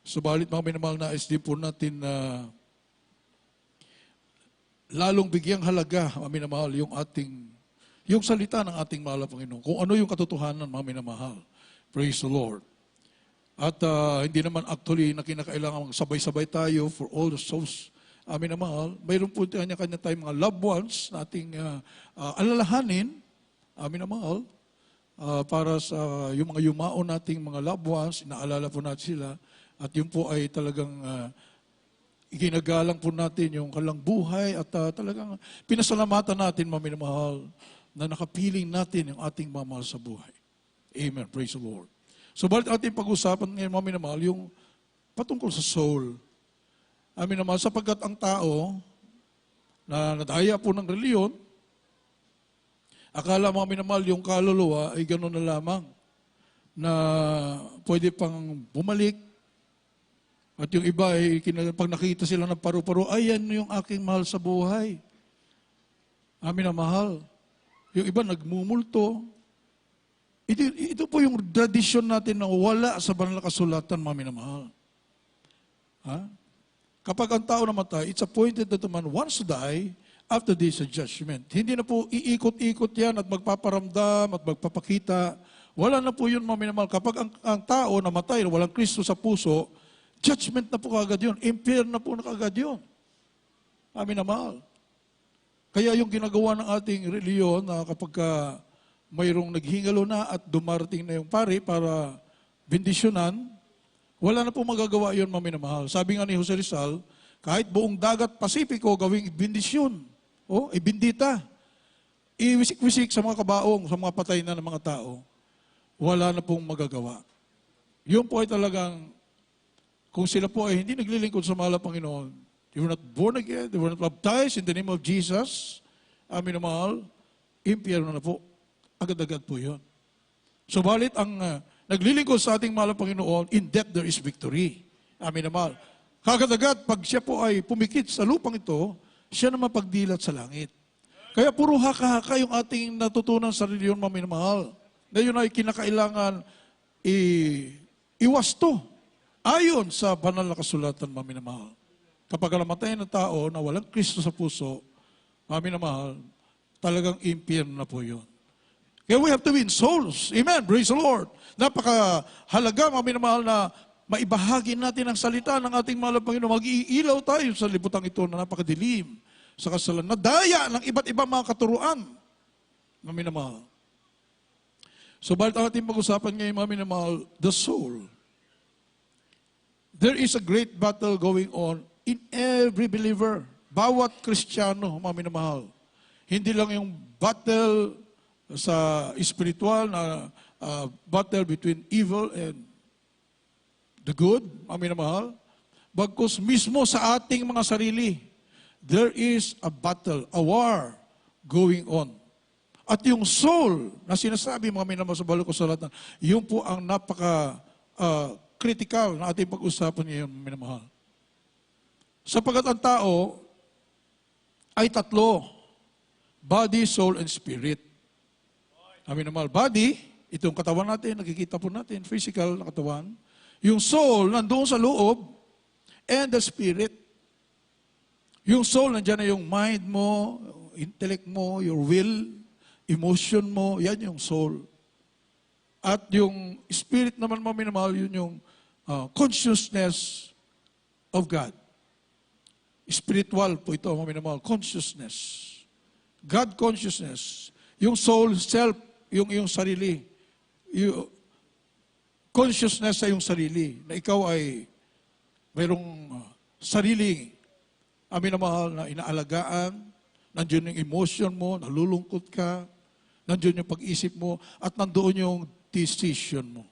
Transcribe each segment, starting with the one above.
Subalit mga minamahal, nais din po natin na lalong bigyang halaga, mga minamahal, yung salita ng ating mahal na Panginoon. Kung ano yung katotohanan, mga minamahal. Praise the Lord. At hindi naman actually na kinakailangan sabay-sabay tayo for all the souls. Amin na mahal. Mayroon po kanya-kanya tayong mga loved ones na ating alalahanin. Amin na mahal. Para sa yung mga yumao nating mga loved ones, inaalala po natin sila. At yun po ay talagang iginagalang po natin yung kalang buhay at talagang pinasalamatan natin, mga minamahal, na nakapiling natin yung ating mamahal sa buhay. Amen. Praise the Lord. So, balit ating pag-usapan ngayon, mga minamahal, yung patungkol sa soul. Amin naman, sapagkat ang tao na nadaya po ng reliyon, akala mga minamahal, yung kaluluwa ay gano'n na lamang na pwede pang bumalik. At yung iba ay pag nakita sila ng paru-paro, ay yan yung aking mahal sa buhay. Amin na mahal. Yung iba nagmumulto. Ito po yung tradisyon natin na wala sa banal na kasulatan, mga minamahal. Ha? Kapag ang tao namatay, it's appointed that the man wants to die, after this a judgment. Hindi na po iikot-ikot yan at magpaparamdam at magpapakita. Wala na po yun, mga minamahal. Kapag ang tao namatay, walang Kristo sa puso, judgment na po kagad yun. Impure na po na kagad yun. Amin na mahal. Kaya yung ginagawa ng ating reliyon na kapag mayroong naghingalo na at dumarating na yung pari para bendisyonan, wala na po magagawa yun, mga minamahal. Sabi nga ni Jose Rizal, kahit buong dagat Pasipiko gawing bendisyon, ibindita, iwisik-wisik sa mga kabaong, sa mga patay na ng mga tao, wala na pong magagawa. Yun po ay talagang, kung sila po ay hindi naglilingkod sa mahal na Panginoon, they were not born again, they were not baptized in the name of Jesus, amin na mahal, impyerno na po. Agad-agad po yun. Subalit ang naglilingkod sa ating mahal na Panginoon, in death there is victory. Amin na mahal. Kagad-agad, pag siya po ay pumikit sa lupang ito, siya naman pagdilat sa langit. Kaya puro haka-haka yung ating natutunan sa reliyon, mga minamahal. Na yun ay kinakailangan iwasto ayon sa banal na kasulatan, mga minamahal. Kapag namatay ng tao na walang Kristo sa puso, mga minamahal, talagang impyerno na po yun. Kaya we have to win souls. Amen. Praise the Lord. Napakahalaga, mga minamahal, na maibahagi natin ang salita ng ating mahal na Panginoon. Mag-iilaw tayo sa libutan ito na napakadilim sa kasalanan. Nadaya ng iba't ibang mga katuruan. Mga minamahal. So, balit ang ating pag-usapan ngayon, mga minamahal, the soul. There is a great battle going on in every believer. Bawat Kristiyano, mga minamahal. Hindi lang yung battle sa spiritual na battle between evil and the good, amin na mahal. Bagkus mismo sa ating mga sarili, there is a battle, a war going on. At yung soul na sinasabi, mga minamahal, sa balok sa lahat, yun po ang napaka-critical na ating pag-usapan ngayon, mga minamahal. Sapagkat ang tao ay tatlo, body, soul, and spirit. Amin na mahal. Body, itong katawan natin, nakikita po natin, physical na katawan. Yung soul, nandoon sa loob, and the spirit. Yung soul, nandiyan na yung mind mo, intellect mo, your will, emotion mo, yan yung soul. At yung spirit naman, mga minamahal, yun yung consciousness of God. Spiritual po ito, mga minamahal, consciousness. God consciousness. Yung soul, self, yung sarili. Yung consciousness sa yung sarili. Na ikaw ay mayroong sarili, amin na mahal, na inaalagaan. Nandiyon yung emotion mo, nalulungkot ka. Nandiyon yung pag-isip mo. At nandoon yung decision mo.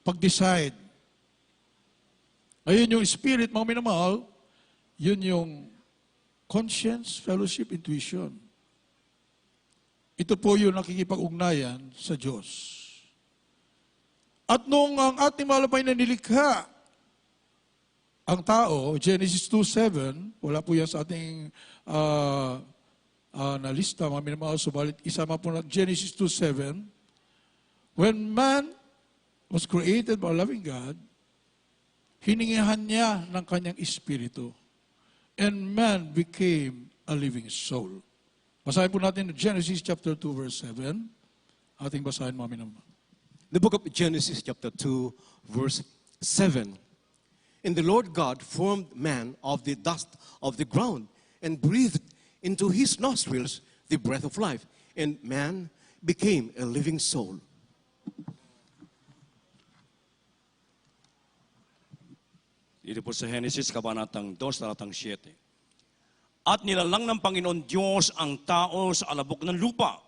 Pag-decide. Ayun yung spirit, mga minamahal, yun yung conscience, fellowship, intuition. Ito po yung nakikipag-ugnayan sa Diyos. At nung ang ating mahal na nilikha, ang tao, Genesis 2:7, wala po yan sa ating na lista, mga minamahal, subalit isama po na Genesis 2:7, when man was created by a loving God, hiningihan niya ng kanyang espiritu. And man became a living soul. Basahin po natin Genesis chapter 2 verse 7. Ating basahin mga minamahal. The book of Genesis chapter 2 verse 7. And the Lord God formed man of the dust of the ground and breathed into his nostrils the breath of life. And man became a living soul. Dito po sa Genesis, kabanatang 2, talatang 7. At nilalang ng Panginoon Diyos ang tao sa alabok ng lupa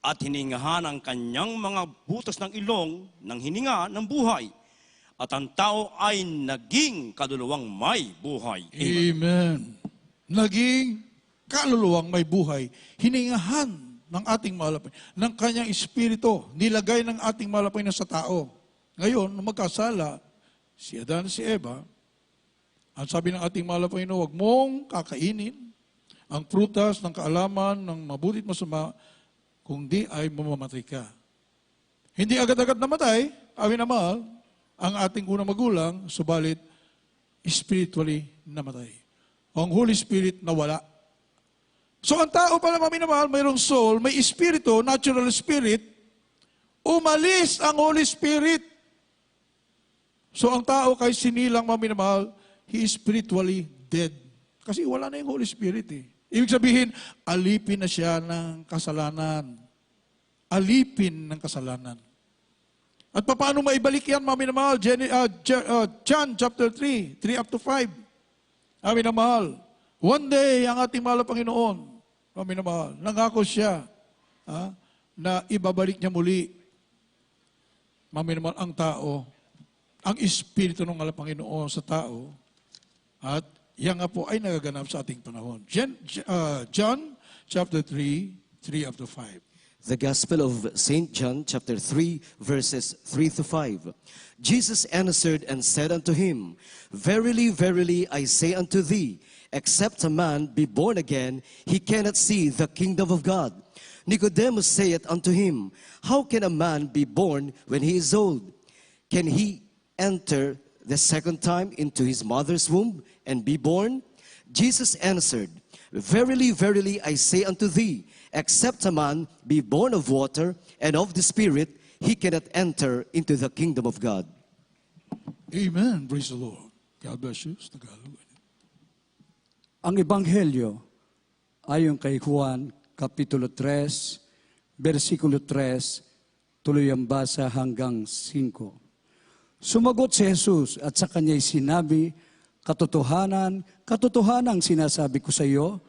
at hiningahan ang kanyang mga butas ng ilong ng hininga ng buhay. At ang tao ay naging kaluluwang may buhay. Amen. Naging kaluluwang may buhay. Hiningahan ng ating malapay, ng kanyang espiritu, nilagay ng ating malapay na sa tao. Ngayon, nung magkasala, si Adan at si Eva, ang sabi ng ating malapay na huwag mong kakainin ang prutas ng kaalaman ng mabuti at masama, kung di ay mamamatay ka. Hindi agad-agad namatay, amin na mahal, ang ating unang magulang, subalit spiritually namatay. Ang Holy Spirit nawala. So ang tao pala, amin na mahal, mayroong soul, may espiritu, natural spirit, umalis ang Holy Spirit. So ang tao kay sinilang, amin na mahal, he is spiritually dead. Kasi wala na yung Holy Spirit eh. Ibig sabihin, alipin na siya ng kasalanan. Alipin ng kasalanan. At paano maibalik yan, mami na mahal? John chapter 3 up to 5. Mami na mahal. One day, ang ating mahal na Panginoon, mami na mahal, nangako siya na ibabalik niya muli, mami na mahal, ang tao, ang espiritu ng mahal na Panginoon sa tao, at yan nga po ay nagaganap sa ating panahon. John chapter 3 up to 5. The Gospel of St. John, chapter 3, verses 3 to 5. Jesus answered and said unto him, Verily, verily, I say unto thee, except a man be born again, he cannot see the kingdom of God. Nicodemus saith unto him, How can a man be born when he is old? Can he enter the second time into his mother's womb and be born? Jesus answered, Verily, verily, I say unto thee, except a man be born of water and of the Spirit, he cannot enter into the kingdom of God. Amen. Praise the Lord. God bless you. Sa Tagalog. Ang Ebanghelyo ayon kay Juan, Kapitulo 3, versikulo 3, tuloy ang basa hanggang 5. Sumagot si Jesus at sa kanya'y sinabi, Katotohanan, katotohanang sinasabi ko sa iyo,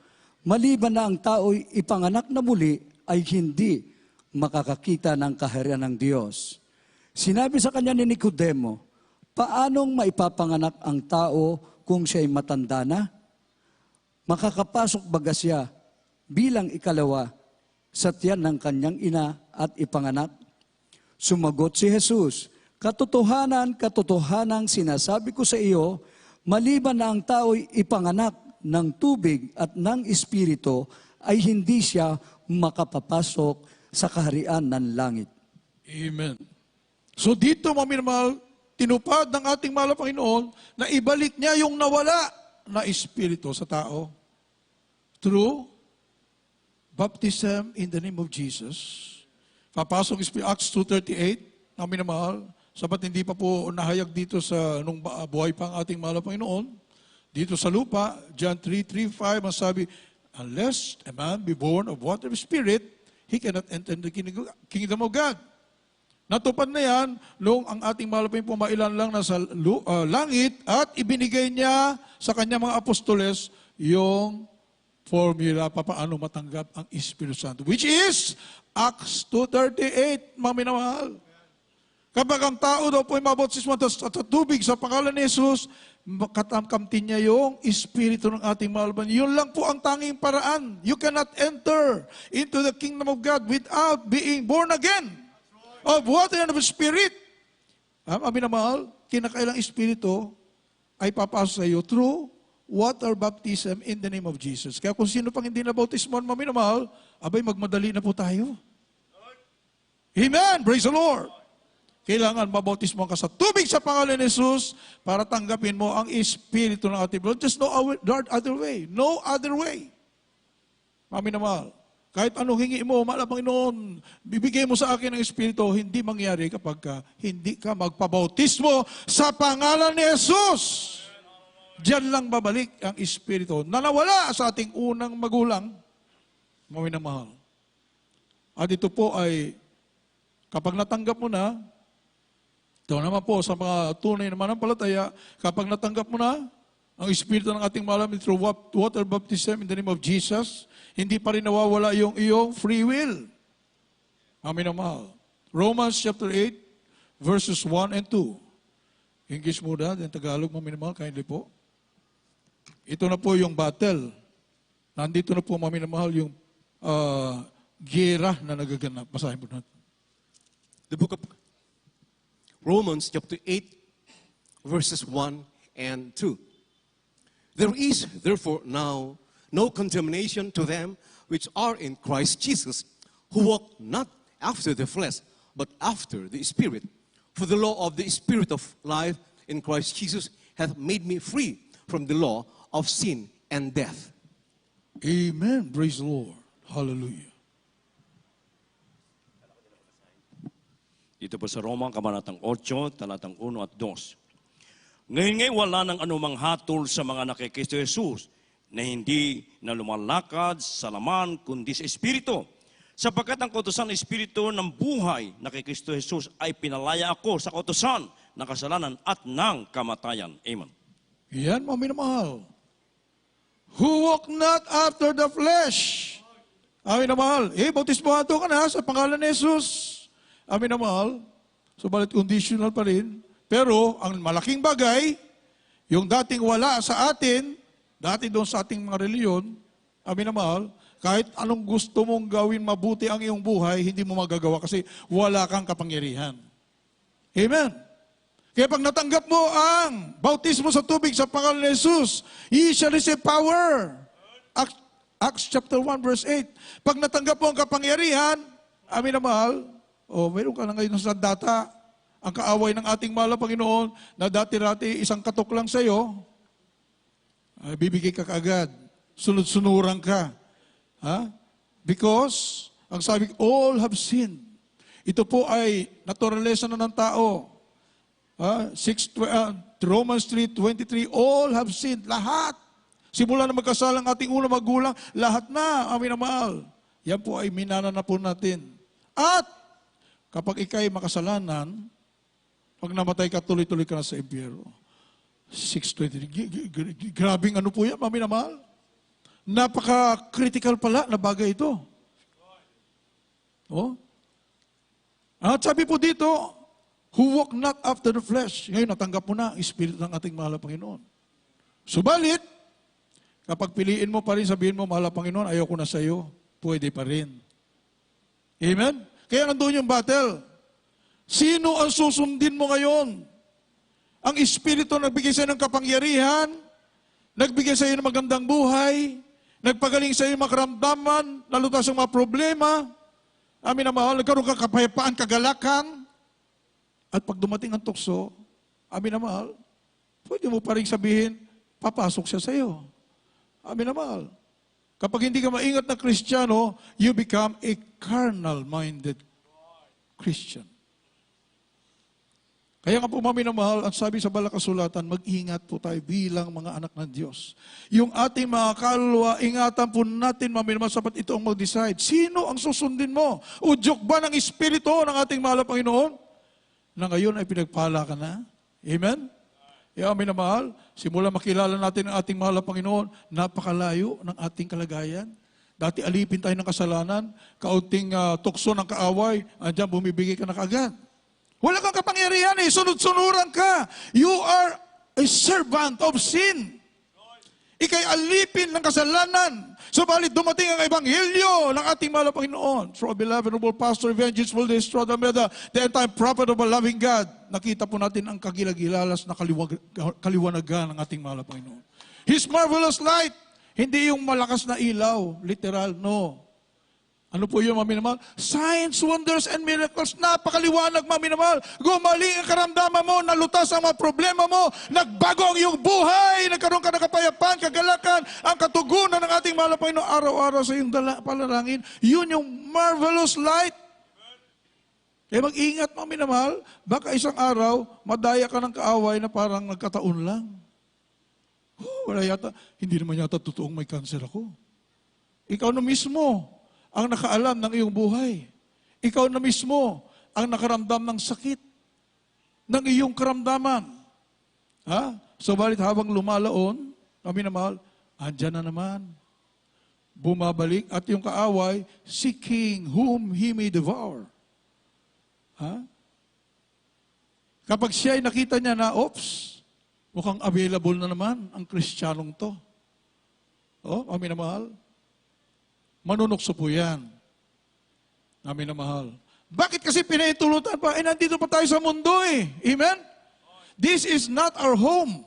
maliban na ang tao'y ipanganak na muli ay hindi makakakita ng kaharian ng Diyos. Sinabi sa kanya ni Nicodemo, paanong maipapanganak ang tao kung siya'y matanda na? Makakapasok baga siya bilang ikalawa sa tiyan ng kanyang ina at ipanganak? Sumagot si Jesus, Katotohanan, katotohanang sinasabi ko sa iyo, maliban na ang tao'y ipanganak ng tubig at ng espiritu, ay hindi siya makapapasok sa kaharian ng langit. Amen. So dito, mga minamahal, tinupad ng ating mahal na Panginoon na ibalik niya yung nawala na espiritu sa tao through baptism in the name of Jesus. Papasok Acts 2:38, mga minamahal, sabat hindi pa po nahayag dito sa nung buhay pa ang ating mahal na Panginoon. Dito sa lupa, John 3:5, masabi, unless a man be born of water and spirit, he cannot enter the kingdom of God. Natupad na yan nung ang ating mahal na Panginoon pumailan lang nasa langit at ibinigay niya sa kanyang mga apostoles yung formula paano matanggap ang Espiritu Santo, which is Acts 2:38, mga minamahal. Kapag ang tao daw po ay mabautismo sa tubig sa pangalan ni Jesus, katamkamtin niya yung Espiritu ng ating mahal. Yun lang po ang tanging paraan. You cannot enter into the kingdom of God without being born again of water and of Spirit. Amin na mahal, kinakailang Espiritu ay papasok sa iyo through water baptism in the name of Jesus. Kaya kung sino pang hindi na bautismon, amin na mahal, abay magmadali na po tayo. Amen! Praise the Lord! kailangan mabautismo ka sa tubig sa pangalan ni Jesus para tanggapin mo ang Espiritu ng ating Lord. Just no other way. No other way. Mami na mahal, kahit anong hingi mo, mahal ang Panginoon, bibigay mo sa akin ang Espiritu, hindi mangyari kapag hindi ka magpabautismo sa pangalan ni Jesus. Diyan lang babalik ang Espiritu na nawala sa ating unang magulang. Mami na mahal. At ito po ay, kapag natanggap mo na, ito naman po sa mga tunay na manampalataya, kapag natanggap mo na ang Espiritu ng ating mahal through water baptism in the name of Jesus, hindi pa rin nawawala yung iyong free will. Amin na mahal. Romans chapter 8, verses 1 and 2. English muna, then Tagalog, mami na mahal, kindly po. Ito na po yung battle. Nandito na po, mami na mahal, yung gera na nagaganap. Basahin po natin. The book of Romans chapter 8, verses 1 and 2. There is therefore now no condemnation to them which are in Christ Jesus, who walk not after the flesh, but after the Spirit. For the law of the Spirit of life in Christ Jesus hath made me free from the law of sin and death. Amen. Praise the Lord. Hallelujah. Dito po sa Roma, Kabanatang 8, Talatang 1 at 2. Ngayon wala nang anumang hatol sa mga nakikisto Jesus na hindi na lumalakad sa laman kundi sa Espiritu. Sapagkat ang kautusan ng Espiritu ng buhay na kay Kristo Jesus ay pinalaya ako sa kautusan ng kasalanan at ng kamatayan. Amen. Yan, mami na mahal. Who walk not after the flesh. Amin na mahal. Bautismohan ka na sa pangalan ni Jesus. Amin na mahal. Subalit conditional pa rin. Pero ang malaking bagay, yung dating wala sa atin, dati doon sa ating mga reliyon, amin na mahal, kahit anong gusto mong gawin mabuti ang iyong buhay, hindi mo magagawa kasi wala kang kapangyarihan. Amen. Kaya pag natanggap mo ang bautismo sa tubig sa pangalan ni Jesus, ye shall receive power. Acts chapter 1 verse 8. Pag natanggap mo ang kapangyarihan, amin na mahal, meron ka na ngayon sa data, ang kaaway ng ating mahal na Panginoon, na dati-rati isang katok lang sa iyo, bibigay ka kaagad. Sunod-sunuran ka. Because, ang sabi, all have sinned. Ito po ay naturalesa na ng tao. Romans 3:23, all have sinned. Lahat. Simula na magkasala ang ating unang magulang, lahat na, amin na mahal. Yan po ay minana na po natin. At, kapag ikay makasalanan, pag namatay ka, tuloy-tuloy ka na sa impyerno. 6:23. Grabing ano po yan, mami na mahal. Napaka-critical pala na bagay ito. At sabi po dito, who walk not after the flesh. Ngayon, natanggap mo na ang Espiritu ng ating mahal na Panginoon. Subalit, kapag piliin mo pa rin, sabihin mo, mahal na Panginoon, ayoko na sa iyo, pwede pa rin. Amen? Kaya nandun yung battle. Sino ang susundin mo ngayon? Ang Espiritu nagbigay sa iyo ng kapangyarihan, nagbigay sa iyo ng magandang buhay, nagpagaling sa iyo ng makaramdaman, nalutas ang mga problema, amin na mahal, nagkaroon ka kapayapaan, kagalakan, at pag dumating ang tukso, amin na mahal, pwede mo pa rin sabihin, papasok siya sa iyo. Amin na mahal. Kapag hindi ka maingat na Kristiyano, you become a carnal-minded Christian. Kaya nga po, mami na mahal, ang sabi sa balakasulatan, mag-ingat po tayo bilang mga anak ng Diyos. Yung ating mga kaluluwa, ingatan po natin, mami na mahal, sapat ito ang mag-decide. Sino ang susundin mo? Udyok ba ng Espiritu ng ating mahal na Panginoon? Na ngayon ay pinagpala ka na? Amen? Kaya mami na mahal, simula makilala natin ang ating mahal na Panginoon, napakalayo ng ating kalagayan. Dati alipin tayo ng kasalanan, kaunting tukso ng kaaway, andyan bumibigay ka na kaagad. Wala kang kapangyarihan sunod-sunuran ka. You are a servant of sin. Ika'y alipin ng kasalanan. Subalit dumating ang Ebanghelyo ng ating mahal na Panginoon. Through a beloved noble pastor, evangelist, full day, Strada Meda, the entire prophet of a loving God. Nakita po natin ang kagilagilalas na kaliwanagan ng ating mahal na Panginoon. His marvelous light. Hindi yung malakas na ilaw, literal, no. Ano po yun, mga minamahal? Signs, wonders, and miracles. Napakaliwanag, mga minamahal. Gumaling ang karamdaman mo, nalutas ang mga problema mo, nagbago ang iyong buhay, nagkaroon ka ng kapayapaan, kagalakan, ang katugunan ng ating mahal na Panginoon araw-araw sa iyong panalangin. Yun yung marvelous light. Kaya mag-ingat, mga minamahal, baka isang araw, madaya ka ng kaaway na parang nagkataon lang. Wala yata, hindi naman yata totoong may cancer ako. Ikaw na mismo ang nakaalam ng iyong buhay. Ikaw na mismo ang nakaramdam ng sakit ng iyong karamdaman. Ha? Subalit habang lumalaon, kami na mahal, andyan na naman. Bumabalik at yung kaaway, seeking whom he may devour. Ha? Kapag siya ay nakita niya na, oops, mukhang available na naman ang Kristiyanong to. Oh, kami na mahal. Manunukso po yan. Namin na mahal. Bakit kasi pinaitulutan pa? Eh, nandito pa tayo sa mundo eh. Amen? This is not our home.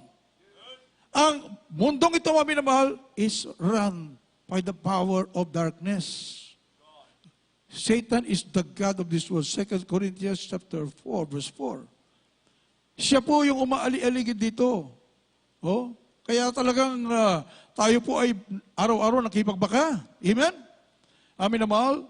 Ang mundong ito, namin na mahal, is run by the power of darkness. Satan is the God of this world. 2 Corinthians chapter 4, verse 4. Siya po yung umaali-aligid dito. Oh? Kaya talagang tayo po ay araw-araw nakipagbaka. Amen? Amin na mahal.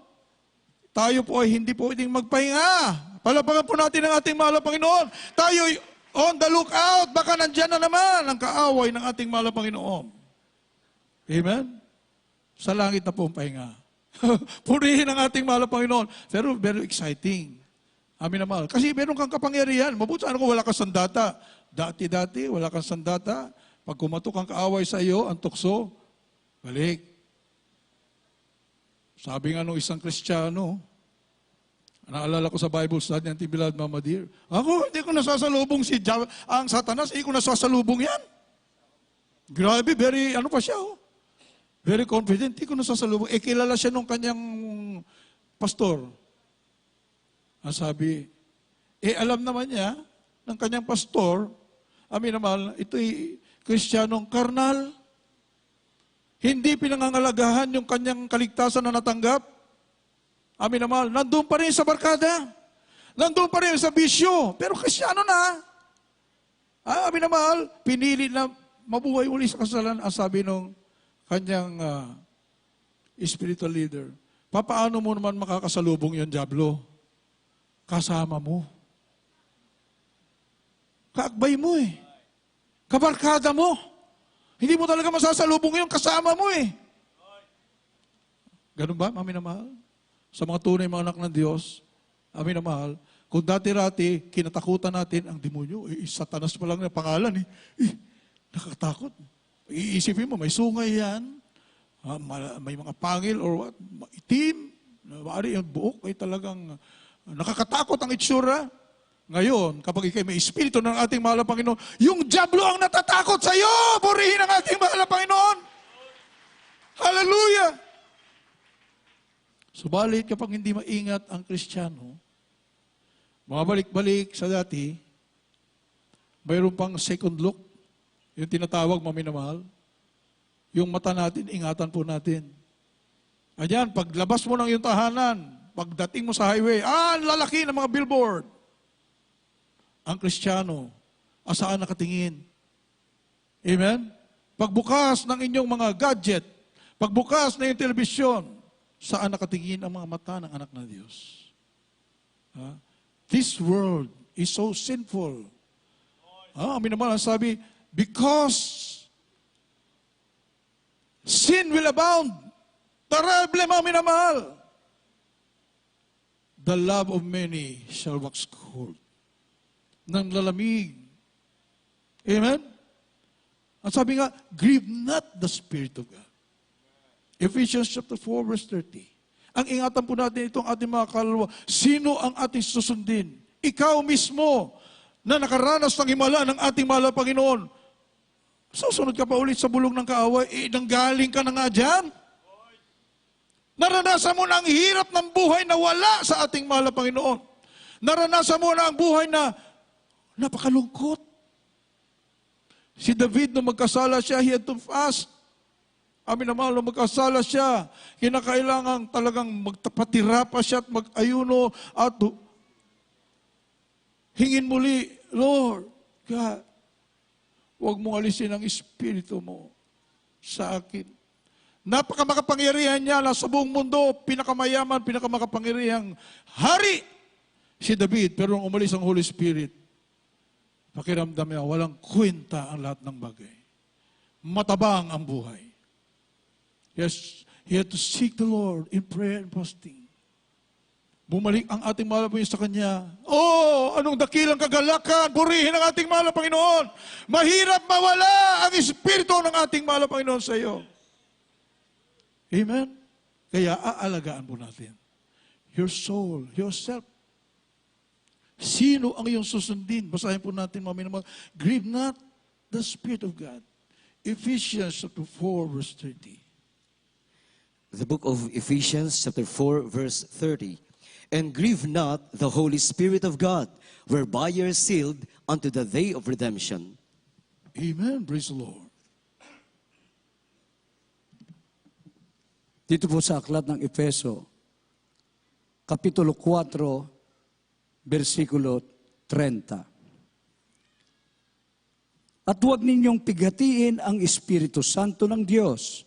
Tayo po ay hindi po pwedeng magpahinga. Palapagan po natin ang ating mahal na Panginoon. Tayo ay on the lookout. Baka nandyan na naman ang kaaway ng ating mahal na Panginoon. Amen? Sa langit na po ang pahinga. Purihin ang ating mahal na Panginoon. Pero very exciting. Amin na mahal. Kasi meron kang kapangyarihan. Mabuti ano kung wala kang sandata. Dati-dati, wala kang sandata. Pag kumatok ang kaaway sa iyo, ang tukso, balik. Sabi nga nung isang Kristiyano, naalala ko sa Bible study ng Tibilad Mama Dear, ako, hindi ko nasasalubong ang Satanas, hindi ko nasasalubong yan. Grabe, very, ano pa siya, oh? Very confident, hindi ko nasasalubong. Eh, kilala siya nung kanyang pastor. Ang sabi, alam naman niya, ng kanyang pastor, amin naman, ito'y Kristiyanong karnal. Hindi pinangangalagahan yung kanyang kaligtasan na natanggap. Amin na mahal. Nandun pa rin sa barkada. Nandun pa rin sa bisyo. Pero Kristiyano na. Amin na mahal. Pinili na mabuhay uli sa kasalanan. Ang sabi nung kanyang spiritual leader, papaano mo naman makakasalubong yung Diablo? Kasama mo. Kaakbay mo eh. Kabarkada mo. Hindi mo talaga masasalubong yung kasama mo eh. Ganun ba, amin na mahal? Sa mga tunay mga anak ng Diyos, amin na mahal, kung dati-rati, kinatakutan natin ang demonyo, Satanas pa lang na pangalan eh. Nakakatakot. Iisipin mo, may sungay yan, may mga pangil or what, itim, maaari yung buhok ay talagang nakakatakot ang itsura. Ngayon, kapag ikay may espiritu ng ating mahal na Panginoon, yung Diablo ang natatakot sa iyo! Purihin ang ating mahal na Panginoon! Hallelujah! Subalit, kapag hindi maingat ang Kristiyano, mabalik-balik sa dati, mayroon pang second look, yung tinatawag maminamahal, yung mata natin, ingatan po natin. Ayan, paglabas mo ng iyong tahanan, pagdating mo sa highway, ang lalaki ng mga billboard. Ang Kristiyano, asaan nakatingin? Amen? Pagbukas ng inyong mga gadget, pagbukas ng iyong telebisyon, saan nakatingin ang mga mata ng anak ng Diyos? This world is so sinful. Amin naman ang sabi, because sin will abound. Terrible, amin na mahal. The love of many shall wax cold. Nang lalamig. Amen? Ang sabi nga, grieve not the Spirit of God. Ephesians chapter 4, verse 30. Ang ingatan po natin itong ating mga kaluluwa. Sino ang ating susundin? Ikaw mismo na nakaranas ng himala ng ating mahal na Panginoon. Susunod ka pa ulit sa bulong ng kaaway, nanggaling ka na nga dyan. Naranasan mo na ang hirap ng buhay na wala sa ating mahal na Panginoon. Naranasan mo na ang buhay na napakalungkot. Si David, nung magkasala siya, he had to fast. Amin na mahal, magkasala siya. Kinakailangan talagang magpatira pa siya at mag-ayuno at hingin muli, Lord, God, huwag mong alisin ang espiritu mo sa akin. Napakamakapangyarihan niya na sa buong mundo, pinakamayaman, pinakamakapangyarihang hari si David, pero nung umalis ang Holy Spirit, pakiramdam niya, walang kwenta ang lahat ng bagay. Matabang ang buhay. Yes, he had to seek the Lord in prayer and fasting. Bumalik ang ating mahal na Panginoon sa Kanya. Oh, anong dakilang kagalakan, purihin ang ating mahal na Panginoon. Mahirap mawala ang espiritu ng ating mahal na Panginoon sa iyo. Amen? Kaya aalagaan po natin. Your soul, yourself. Sino ang iyong susundin? Basahin po natin mamaya naman. Grieve not the Spirit of God. Ephesians chapter 4 verse 30. The book of Ephesians chapter 4 verse 30. And grieve not the Holy Spirit of God, whereby ye are sealed unto the day of redemption. Amen. Praise the Lord. Dito po sa aklat ng Efeso, Kapitulo 4, versikulo 30. At huwag ninyong pigatiin ang Espiritu Santo ng Diyos,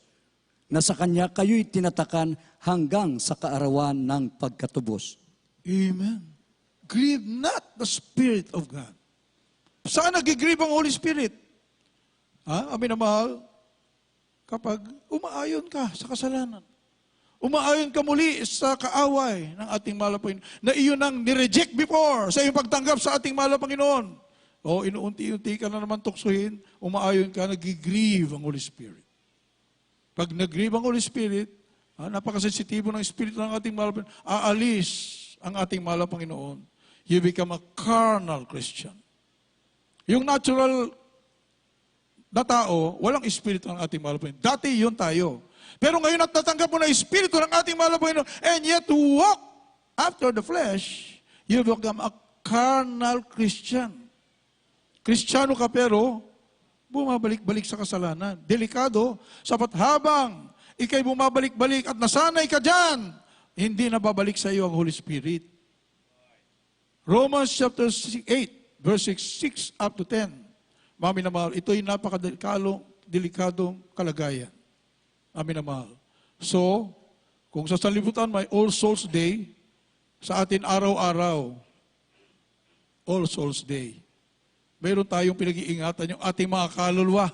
na sa Kanya kayo'y tinatakan hanggang sa kaarawan ng pagkatubos. Amen. Grieve not the Spirit of God. Saan nag-grieve ang Holy Spirit? Amin na mahal, kapag umaayon ka sa kasalanan. Umaayon ka muli sa kaaway ng ating mahal na Panginoon na iyon ang nireject before sa iyong pagtanggap sa ating mahal na Panginoon. O inuunti-unti ka na naman tuksuhin, umaayon ka, nag-grieve ang Holy Spirit. Pag nag-grieve ang Holy Spirit, napakasensitibo ng Espiritu ng ating mahal na Panginoon, aalis ang ating mahal na Panginoon. You become a carnal Christian. Yung natural na tao, walang Espiritu ng ating mahal na Panginoon. Dati yun tayo. Pero ngayon at natanggap mo na Espiritu ng ating mahal na Panginoon, and yet to walk after the flesh, you become a carnal Christian. Kristiyano ka pero, bumabalik-balik sa kasalanan. Delikado, sapat habang ikay bumabalik-balik at nasanay ka dyan, hindi na babalik sa iyo ang Holy Spirit. Romans chapter 8, verse 6 up to 10. Mami na mahal, ito'y napakadelikadong kalagayan. Amin na mahal. So, kung sa sanlibutan may All Souls Day, sa atin araw-araw, All Souls Day, mayroon tayong pinag-iingatan yung ating mga kaluluwa.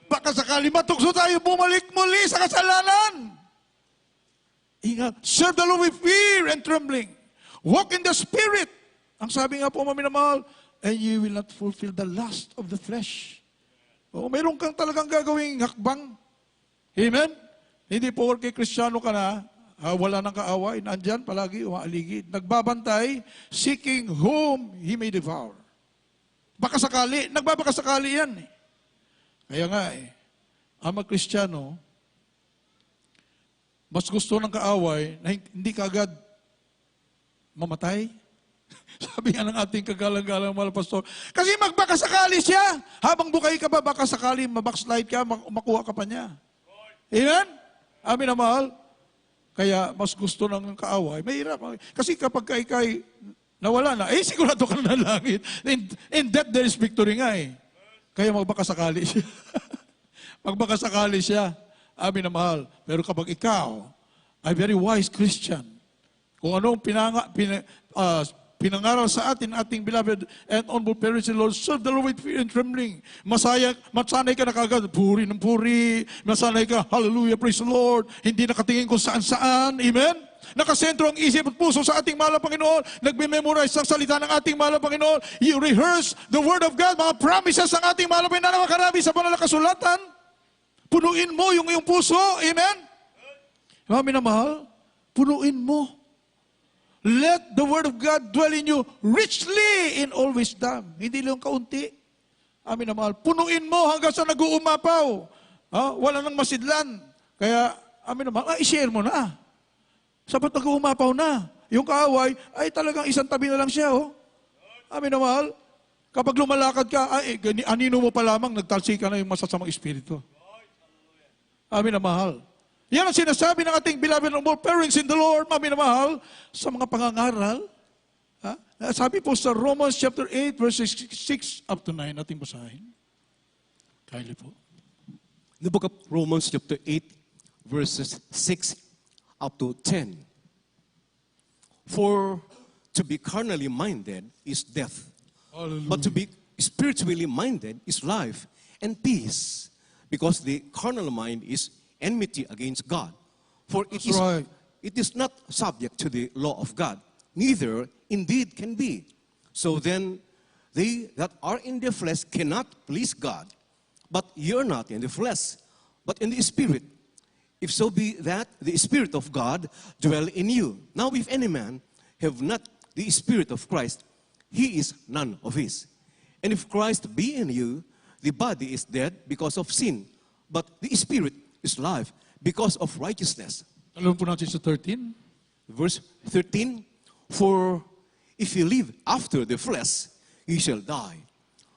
Baka sakali matukso tayo, bumalik muli sa kasalanan. Ingat, serve the Lord with fear and trembling. Walk in the Spirit. Ang sabi nga po, mami na mahal, and you will not fulfill the lust of the flesh. O, mayroon kang talagang gagawing hakbang. Amen? Hindi po kay Kristiyano ka na, wala nang kaaway, nandyan palagi, umaaligid. Nagbabantay, seeking whom he may devour. Baka sakali, nagbabaka sakali yan. Kaya nga ang mga Kristiyano, mas gusto ng kaaway na hindi kaagad mamatay. Sabi nga ng ating kagalang-galang mga pastor, kasi magbaka sakali siya. Habang bukay ka ba, baka sakali mabackslide ka, makuha ka pa niya. Amen? Amin na mahal. Kaya mas gusto ng kaaway. Mahirap. Kasi kapag ikay nawala na, sigurado ka na ng langit. In death, there is victory nga Kaya magbakasakali siya. Magbakasakali siya. Amin na mahal. Pero kapag ikaw ay very wise Christian, kung anong pinangaral sa atin, ating beloved and honorable parents and Lord, serve the Lord with fear and trembling. Masanay ka na kagad, puri ng puri. Masanay ka, hallelujah, praise the Lord. Hindi nakatingin kung saan-saan. Amen? Nakasentro ang isip at puso sa ating mahal na Panginoon. Nagme-memorize ang salita ng ating mahal na Panginoon. You rehearse the Word of God, mga promises ng ating mahal na Panginoon na makarami sa banal na kasulatan. Punuin mo yung iyong puso. Amen? Mami na mahal, punuin mo. Let the Word of God dwell in you richly in all wisdom. Hindi lang kaunti. Amin na mahal. Punuin mo hanggang sa nag-uumapaw. Wala nang masidlan. Kaya, amin na mahal, i-share mo na. Sapat nag-uumapaw na. Yung kaaway, ay talagang isang tabi na lang siya. Amin na mahal. Kapag lumalakad ka, anino mo pa lamang, nagtalsi ka na yung masasamang espiritu. Amin na mahal. Yan ang sinasabi ng ating beloved and more parents in the Lord, amin na mahal, sa mga pangangaral. Ha? Sabi po sa Romans chapter 8, verses 6 up to 9, ating basahin. Kindly po. The book of Romans chapter 8, verses 6 up to 10. For to be carnally minded is death, but to be spiritually minded is life and peace, because the carnal mind is enmity against God. For That's right. it is not subject to the law of God, neither indeed can be. So then, they that are in the flesh cannot please God. But you're not in the flesh, but in the Spirit. If so be that the Spirit of God dwell in you. Now if any man have not the Spirit of Christ, he is none of his. And if Christ be in you, the body is dead because of sin, but the Spirit is life because of righteousness. Alam po natin sa 13. Verse 13, for if you live after the flesh, you shall die.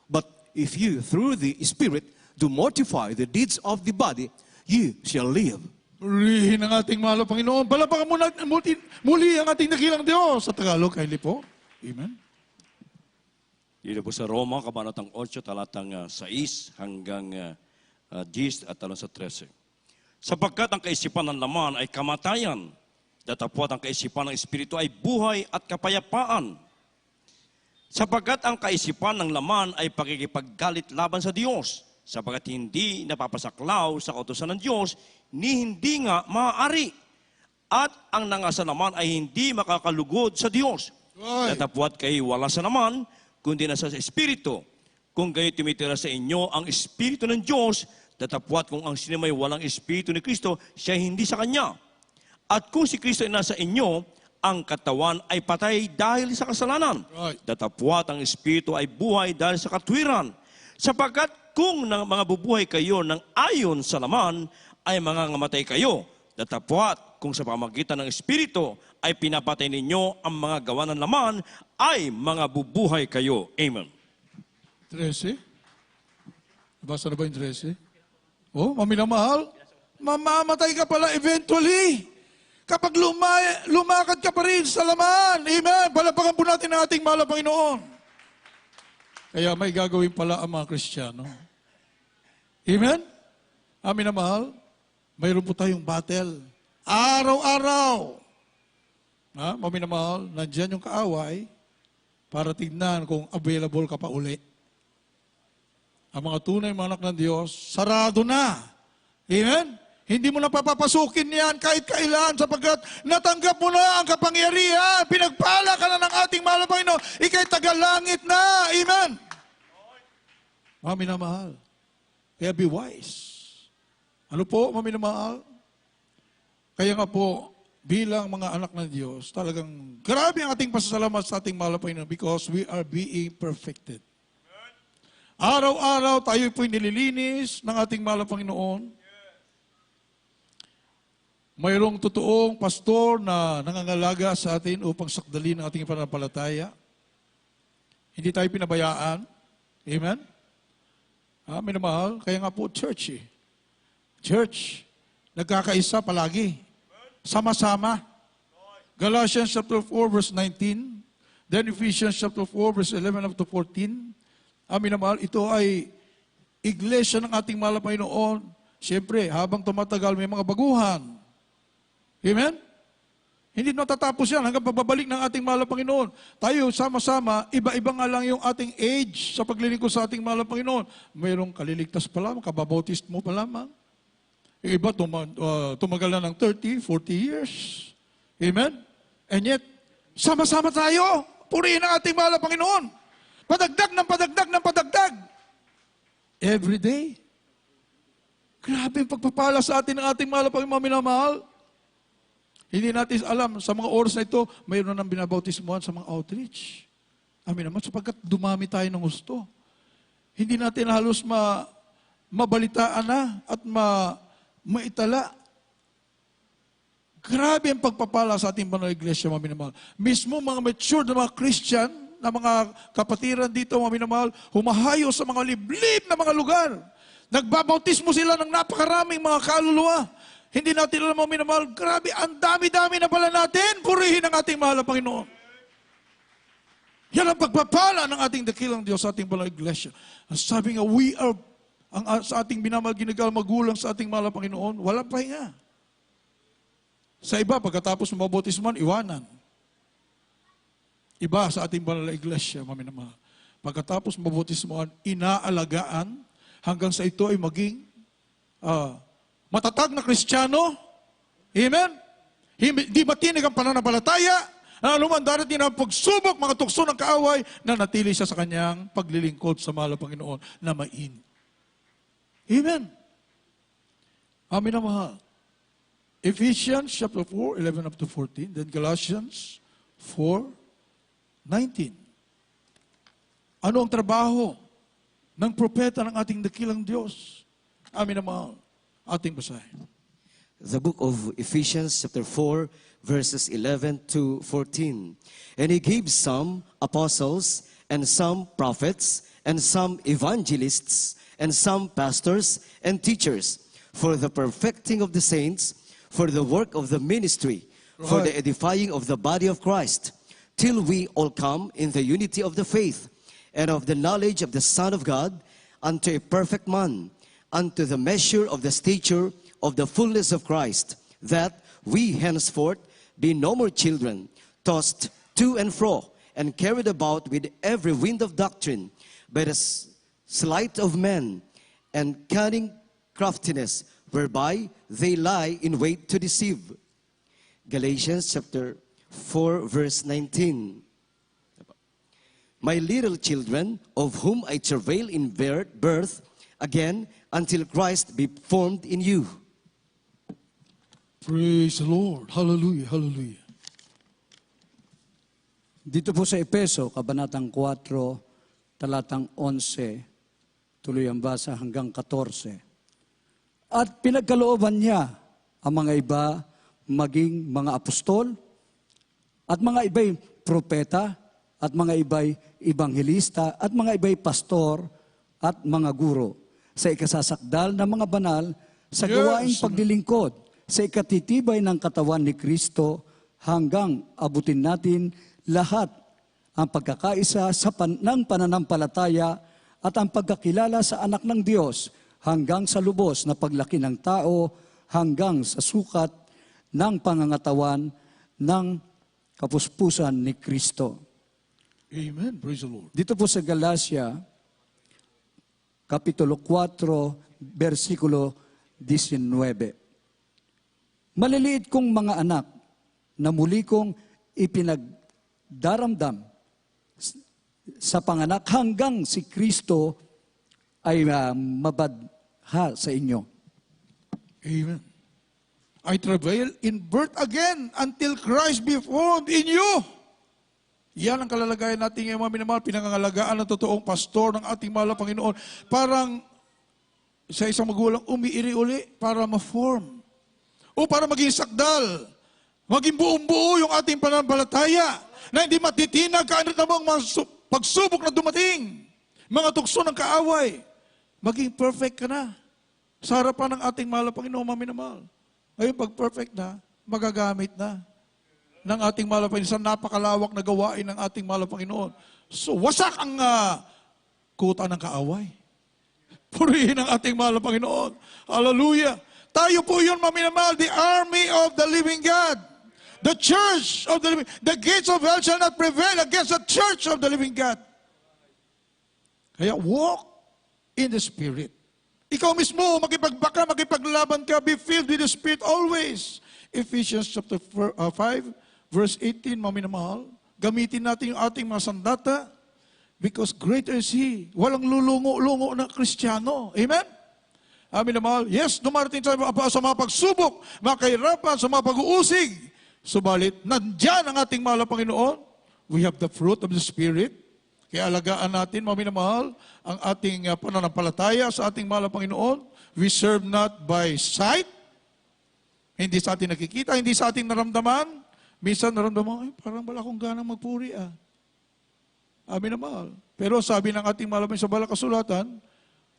But if you through the Spirit do mortify the deeds of the body, you shall live. Purihin ang ating mahal na Panginoon. Palapakan muli ang ating dakilang Diyos. Sa Tagalog, kindly po. Amen. Dito po sa Roma, Kabanatang 8, talatang 6 hanggang 10 at talong sa 13. Sapagkat ang kaisipan ng laman ay kamatayan, datapwat ang kaisipan ng Espiritu ay buhay at kapayapaan. Sapagkat ang kaisipan ng laman ay pakikipaggalit laban sa Diyos, sapagkat hindi napapasaklaw sa kautusan ng Diyos, ni hindi nga maaari. At ang nangasa naman ay hindi makakalugod sa Diyos. Right. Datapwat kayo wala sa naman, kundi nasa Espiritu. Kung kayo tumitira sa inyo ang Espiritu ng Diyos, datapwat kung ang sino may walang Espiritu ni Kristo, siya hindi sa Kanya. At kung si Kristo ay nasa inyo, ang katawan ay patay dahil sa kasalanan. Right. Datapwat ang Espiritu ay buhay dahil sa katwiran. Sapagkat kung mga bubuhay kayo ng ayon sa laman, ay mangangamatay kayo. Datapwat kung sa pamagitan ng Espiritu ay pinapatay ninyo ang mga gawa ng laman, ay mga bubuhay kayo. Amen. 13. Nabasa na ba yung 13? Oh, maminamahal, mamamatay ka pala eventually. Kapag lumakad ka pa rin sa laman. Amen. Palapakan po natin ang ating mahal na Panginoon. Kaya may gagawin pala ang mga Kristiyano. Amen? Amin na mahal. Mayroon po tayong battle. Araw-araw. Mami na mahal, nandyan yung kaaway para tignan kung available ka pa uli. Ang mga tunay mga anak ng Diyos, sarado na. Amen? Hindi mo na papapasukin yan kahit kailan sapagkat natanggap mo na ang kapangyarihan. Pinagpala ka na ng ating mahal na Panginoon. Ika'y tagalangit na. Amen? Mami na mahal. Kaya be wise. Ano po, mami na mahal? Kaya nga po, bilang mga anak ng Diyos, talagang grabe ang ating pasasalamat sa ating mahal na Panginoon because we are being perfected. Araw-araw tayo po'y nililinis ng ating mahal na Panginoon. Mayroong totoong pastor na nangangalaga sa atin upang sakdalin ang ating pananampalataya. Hindi tayo pinabayaan. Amen? Minamahal. Kaya nga po, church. Church, nagkakaisa palagi. Sama-sama. Galatians chapter 4, verse 19. Then Ephesians chapter 4, verse 11 up to 14. Minamahal, ito ay iglesia ng ating mahal na Panginoon. Siyempre, habang tumatagal may mga baguhan. Amen? Hindi natatapos yan hanggang pagbabalik ng ating mahal na Panginoon. Tayo sama-sama, iba-iba nga lang yung ating age sa paglilingkod sa ating mahal na Panginoon. Mayroong kaliligtas pa lamang, kababautist mo pa lamang. Yung iba tumagal na ng 30, 40 years. Amen? And yet, sama-sama tayo. Purihin ang ating mahal na Panginoon. Padagdag ng padagdag ng padagdag. Every day. Grabe ang pagpapala sa atin ng ating mahal na Panginoon, minamahal. Hindi natin alam, sa mga oras na ito, mayroon nang binabautismohan sa mga outreach. Amin naman, sapagkat dumami tayo ng gusto. Hindi natin halos mabalitaan na at maitala. Grabe ang pagpapala sa ating mga iglesia, mga minamahal. Mismo mga mature na mga Christian, na mga kapatiran dito, mga minamahal, humahayo sa mga liblib na mga lugar. Nagbabautismo sila ng napakaraming mga kaluluwa. Hindi natin alam mga minamahal, grabe, ang dami-dami na pala natin. Purihin ang ating mahal na Panginoon. Yan ang pagpapala ng ating dakilang Diyos sa ating palang iglesia. Ang sabi nga, we are, sa ating binamahal ginagal magulang sa ating mahal na Panginoon, walang pahinga. Sa iba, pagkatapos mabautisman, iwanan. Iba sa ating banal na iglesia, mga minamahal. Pagkatapos mabautisman, inaalagaan hanggang sa ito ay maging matatag na Kristiyano. Amen? Di matinig ang pananampalataya. Anuman darating na pagsubok, mga tukso ng kaaway, na natili siya sa kanyang paglilingkod sa mahal na Panginoon na mainit. Amen? Amin na mahal. Ephesians chapter 4, 11 up to 14. Then Galatians 4, 19. Ano ang trabaho ng propeta ng ating dakilang Diyos? Amin na mahal. Ating basahin. The book of Ephesians chapter 4, verses 11 to 14. And he gave some apostles, and some prophets, and some evangelists, and some pastors and teachers, for the perfecting of the saints, for the work of the ministry, for the edifying of the body of Christ, till we all come in the unity of the faith, and of the knowledge of the Son of God, unto a perfect man, unto the measure of the stature of the fullness of Christ, that we henceforth be no more children, tossed to and fro, and carried about with every wind of doctrine, by the sleight of men, and cunning craftiness, whereby they lie in wait to deceive. Galatians chapter 4, verse 19. My little children, of whom I travail in birth, again, until Christ be formed in you. Praise the Lord. Hallelujah, hallelujah. Dito po sa Epeso, Kabanatang 4, talatang 11, tuloy ang basa hanggang 14. At pinagkalooban niya ang mga iba maging mga apostol, at mga iba'y propeta, at mga iba'y ebanghelista, at mga iba'y pastor, at mga guro, sa ikasasakdal ng mga banal, sa gawaing paglilingkod, sa ikatitibay ng katawan ni Kristo, hanggang abutin natin lahat ang pagkakaisa ng pananampalataya at ang pagkakilala sa anak ng Diyos, hanggang sa lubos na paglaki ng tao, hanggang sa sukat ng pangangatawan ng kapuspusan ni Kristo. Amen. Praise the Lord. Dito po sa Galacia, Kapitulo 4, versikulo 19. Maliliit kong mga anak, na muli kong ipinagdaramdam sa panganak hanggang si Kristo ay mabadha sa inyo. Amen. I travail in birth again until Christ be formed in you. Yan ang kalalagayan natin ngayon, mga minamahal, pinangangalagaan ng totoong pastor ng ating mahal na Panginoon. Parang sa isang magulang, umiiri uli para ma-form. O para maging sakdal. Maging buong-buo yung ating pananampalataya na hindi matitinag kaanit namang mga pagsubok na dumating. Mga tukso ng kaaway. Maging perfect ka na. Sa harapan ng ating mahal na Panginoon, mga minamahal. Ngayon, pag perfect na, magagamit na ng ating mahal na Panginoon sa napakalawak na gawain ng ating mahal na Panginoon. So, wasak ang kuta ng kaaway. Purihin ang ating mahal na Panginoon. Hallelujah. Tayo po yun, maminamahal, the army of the living God. The church of the living God. The gates of hell shall not prevail against the church of the living God. Kaya walk in the Spirit. Ikaw mismo, makipagbaka, makipaglaban ka, be filled with the Spirit always. Ephesians chapter 5, verse 18, maminamahal, gamitin natin yung ating mga sandata because greater is He. Walang lulungo-lungo na Kristiyano. Amen? Amin na mahal. Yes, dumarating tayo sa mga pagsubok, mga kahirapan, sa mga pag-uusig. Subalit, nandyan ang ating mahal na Panginoon. We have the fruit of the Spirit. Kaya alagaan natin, amin na mahal, ang ating pananampalataya sa ating mahal na Panginoon. We serve not by sight. Hindi sa ating nakikita, hindi sa ating naramdaman. Minsan naramdaman, ay, parang wala akong ganang magpuri. Amin na mahal. Pero sabi ng ating mahal sa Banal na Kasulatan,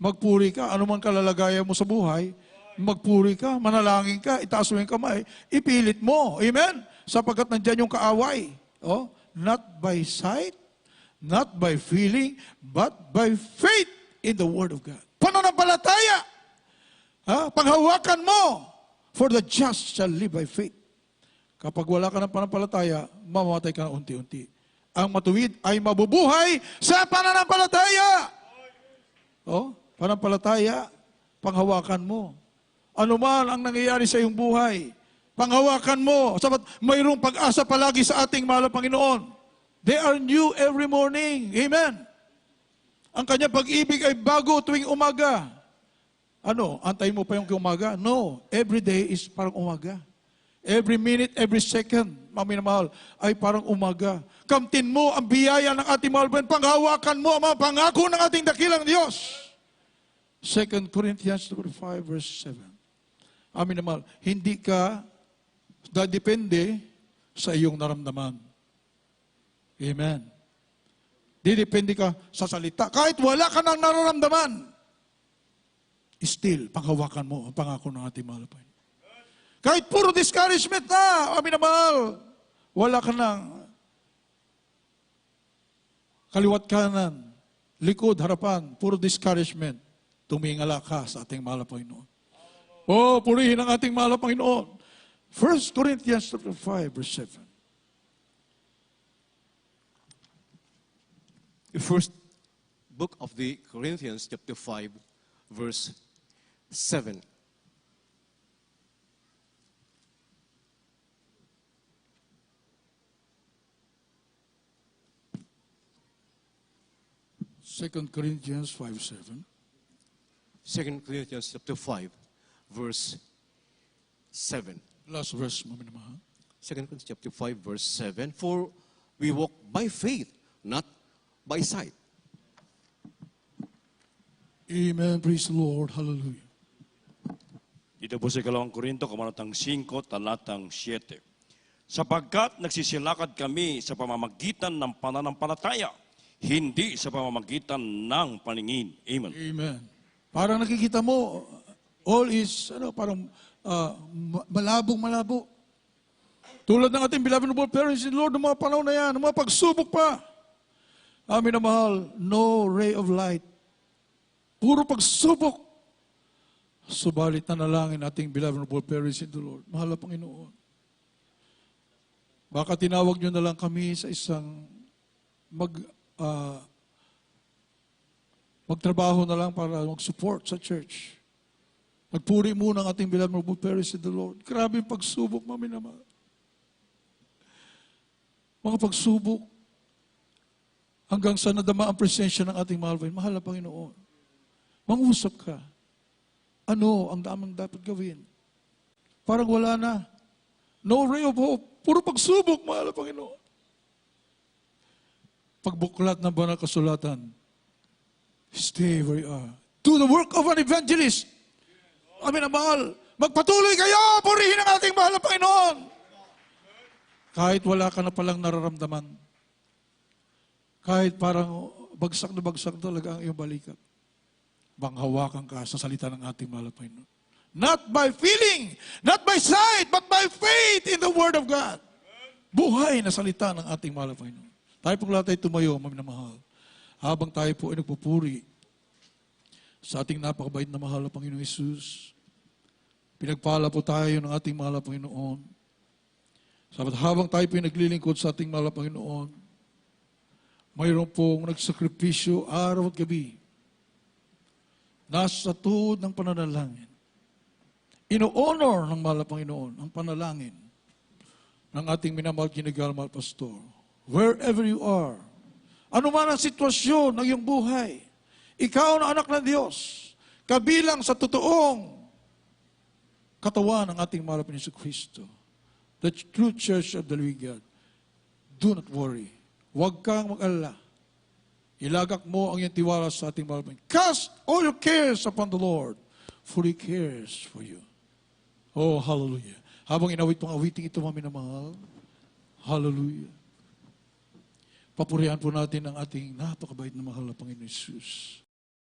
Magpuri ka, anuman kalalagayan mo sa buhay, magpuri ka, manalangin ka, itaas mo yung kamay, ipilit mo. Amen? Sapagkat nandyan yung kaaway. Oh, not by sight, not by feeling, but by faith in the Word of God. Pananampalataya. Panghawakan mo. For the just shall live by faith. Kapag wala ka ng pananampalataya, mamamatay ka na unti-unti. Ang matuwid ay mabubuhay sa pananampalataya. Oh, pananampalataya, panghawakan mo. Ano man ang nangyayari sa iyong buhay, panghawakan mo. Sapat mayroong pag-asa palagi sa ating mahal na Panginoon. They are new every morning. Amen. Ang kanyang pag-ibig ay bago tuwing umaga. Ano, antayin mo pa yung umaga? No, every day is parang umaga. Every minute, every second, mami na mahal, ay parang umaga. Kamtin mo ang biyaya ng ating mahal. Panghawakan mo ang mga pangako ng ating dakilang Diyos. 2 Corinthians 5 verse 7. Amin na mahal, hindi ka dadepende sa iyong naramdaman. Amen. Didepende ka sa salita. Kahit wala ka nang nararamdaman, still, panghawakan mo ang pangako ng ating mahal. Kahit puro discouragement na, amin na mahal, wala ka nang kaliwat kanan, likod, harapan, puro discouragement, tumingala ka sa ating mahal na Panginoon. Oh, purihin ang ating mahal na Panginoon. 1 Corinthians 5, verse 7. The first book of the Corinthians, chapter 5, verse 7. Second Corinthians 5:7. 2 Corinthians chapter 5, verse 7. Last verse, mami na mahal. 2 Corinthians chapter 5, verse 7. For we walk by faith, not by sight. Amen. Praise the Lord. Hallelujah. Dito po sa 2 Korinto, kabanatang 5, talatang 7. Sapagkat nagsisilakad kami sa pamamagitan ng pananampalataya, hindi sa pamamagitan ng paningin. Amen. Amen. Parang nakikita mo, all is, parang malabong-malabo. Tulad ng ating beloved noble parents in the Lord, ng mga panahon na yan, ng mga pagsubok pa. Amin na mahal, no ray of light. Puro pagsubok. Subalit na nalangin ating beloved noble parents in the Lord. Mahal na Panginoon. Baka tinawag nyo na lang kami sa isang magtrabaho na lang para mag-support sa church. Magpuri muna ang ating beloved noble parents in the Lord. Grabe yung pagsubok, mami naman. Mga pagsubok, hanggang sa nadama ang presensya ng ating mahal na Panginoon. Mangusap ka. Ano ang damang dapat gawin? Parang wala na. No ray of hope. Puro pagsubok, mahal na Panginoon. Pagbuklat ng banal kasulatan, stay where you are. Do the work of an evangelist. Amin na mahal. Magpatuloy kayo, purihin ang ating mahal na Panginoon. Kahit wala ka na palang nararamdaman. Kahit parang bagsak na bagsak talaga ang iyong balikat. Banghawakan ka sa salita ng ating mahal na Panginoon. Not by feeling, not by sight, but by faith in the Word of God. Buhay na salita ng ating mahal na Panginoon. Tayo pong lahat ay tumayo, mami na mahal. Habang tayo po ay nagpupuri sa ating napakabait na mahal na Panginoon Hesus, pinagpala po tayo ng ating mahal na Panginoon. Sabat habang tayo po ay naglilingkod sa ating mahal na Panginoon, mayroon pong nagsakripisyo araw at gabi. Nasa tuhod ng pananalangin. Ino-honor ng mahal na Panginoon ang panalangin ng ating minamahal kinagalmal pastor. Wherever you are, ano man ang sitwasyon ng iyong buhay, ikaw na anak ng Diyos, kabilang sa totoong katawan ng ating mahal na Panginoon Kristo, the true church of the living God. Do not worry. Huwag kang mag-alala. Ilagak mo ang iyong tiwala sa ating mahal na Panginoon. Cast all your cares upon the Lord, for He cares for you. Oh, hallelujah. Habang inawit pang awiting ito, mami na mahal, hallelujah. Papurihan po natin ang ating napakabait na mahal na Panginoon Jesus.